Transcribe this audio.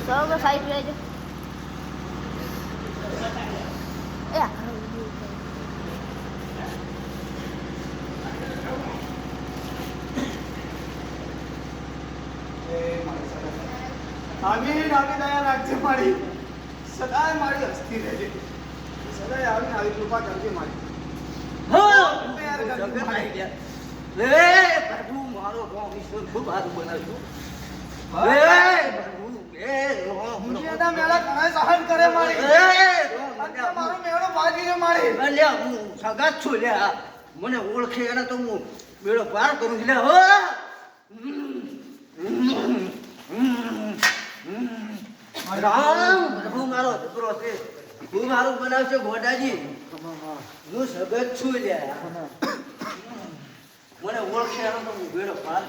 Solo side રહેજો. આવી દયા રાખજે મારી, સદાય મારી હસ્તી રહેજે, સદાય આવીને આવી કૃપા કરજે મારી. પ્રભુ મારો ગામ ઈશ્વર ખૂબ સારું બનાવ્યું. દુનિયાના મેળા ઘણા સહન કરે મારી, મારો મેળો ભાગી મારી. હું સગાત છું લ્યા, મને ઓળખે એને તો હું મેળો પાર કરું છું લ્યા. રામ પ્રભુ મારો દીકરો છે, તું મારું બનાવશે ગોડાજી. હું સગત છું લ્યા, મને ઓળખે એનો તો હું મેળો પાર